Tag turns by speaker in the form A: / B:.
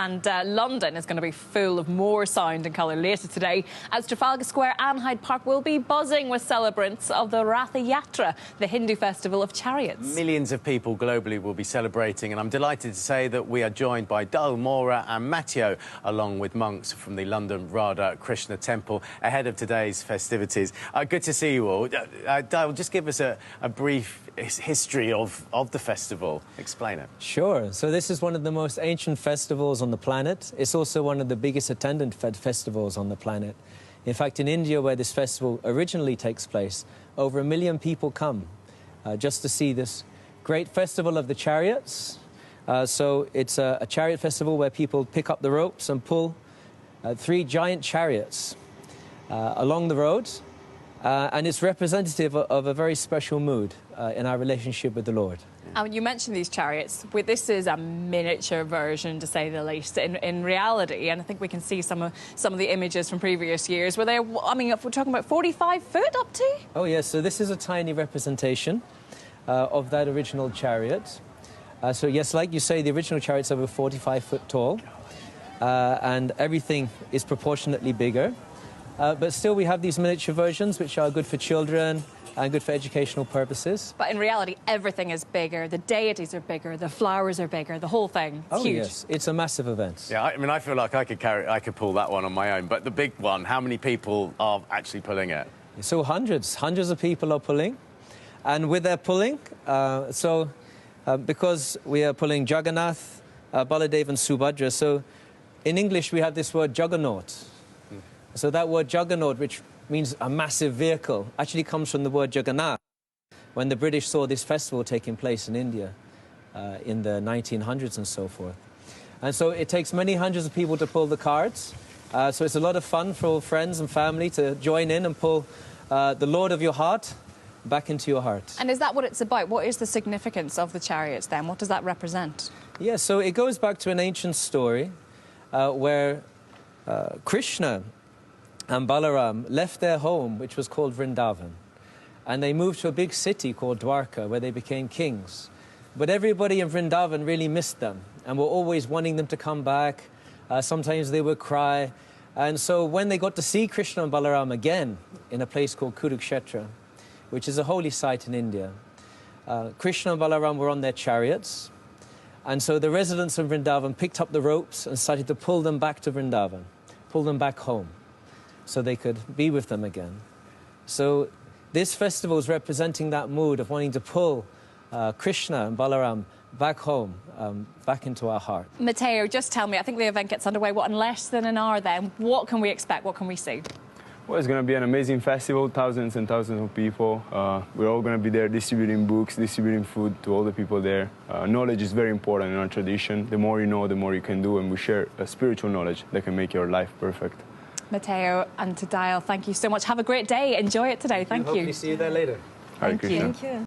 A: and London is going to be full of more sound and colour later today, as Trafalgar Square and Hyde Park will be buzzing with celebrants of the Rathayatra, the Hindu festival of chariots.
B: Millions of people globally will be celebrating, and I'm delighted to say that we are joined by Dal, Maura and Matteo, along with monks from the London Radha-Krishna Temple, ahead of today's festivities. Good to see you all. Dal, just give us a brief history of the festival. Explain it.
C: Sure. So this is one of the most ancient festivals on the planet. It's also one of the biggest attendant festivals on the planet. In fact, in India, where this festival originally takes place, over 1 million people come just to see this great festival of the chariots. So it's a chariot festival where people pick up the ropes and pull 3 giant chariots along the road. And it's representative of a very special mood in our relationship with the Lord.
A: You mentioned these chariots. This is a miniature version, to say the least, in reality. And I think we can see some of the images from previous years. Were they, I mean, if we're talking about 45 foot up to?
C: Oh, yes. So this is a tiny representation of that original chariot. So, yes, like you say, the original chariot's over 45 foot tall. And everything is proportionately bigger. But still, we have these miniature versions, which are good for children and good for educational purposes.
A: But in reality, everything is bigger. The deities are bigger, the flowers are bigger, the whole thing. It's huge.
C: Yes, it's a massive event.
B: Yeah, I mean, I feel like I could pull that one on my own. But the big one, how many people are actually pulling it?
C: So hundreds of people are pulling. And with their pulling, because we are pulling Jagannath, Baladev and Subhadra, so in English we have this word juggernaut. So that word juggernaut, which means a massive vehicle, actually comes from the word Jagannath, when the British saw this festival taking place in India in the 1900s and so forth. And so it takes many hundreds of people to pull the carts. So it's a lot of fun for friends and family to join in and pull the Lord of your heart back into your heart.
A: And is that what it's about? What is the significance of the chariots then? What does that represent?
C: Yeah, so it goes back to an ancient story where Krishna and Balaram left their home, which was called Vrindavan, and they moved to a big city called Dwarka, where they became kings. But everybody in Vrindavan really missed them and were always wanting them to come back. Sometimes they would cry. And so when they got to see Krishna and Balaram again in a place called Kurukshetra, which is a holy site in India, Krishna and Balaram were on their chariots. And so the residents of Vrindavan picked up the ropes and started to pull them back to Vrindavan, pull them back home, so they could be with them again. So this festival is representing that mood of wanting to pull Krishna and Balaram back home, back into our heart.
A: Matteo, just tell me, I think the event gets underway, in less than an hour then. What can we expect? What can we see?
D: Well, it's going to be an amazing festival, thousands and thousands of people. We're all going to be there distributing books, distributing food to all the people there. Knowledge is very important in our tradition. The more you know, the more you can do, and we share a spiritual knowledge that can make your life perfect.
A: Matteo and to Dal, thank you so much. Have a great day. Enjoy it today. Thank you.
C: Hopefully see you there later.
D: Hare Krishna.
A: Thank you.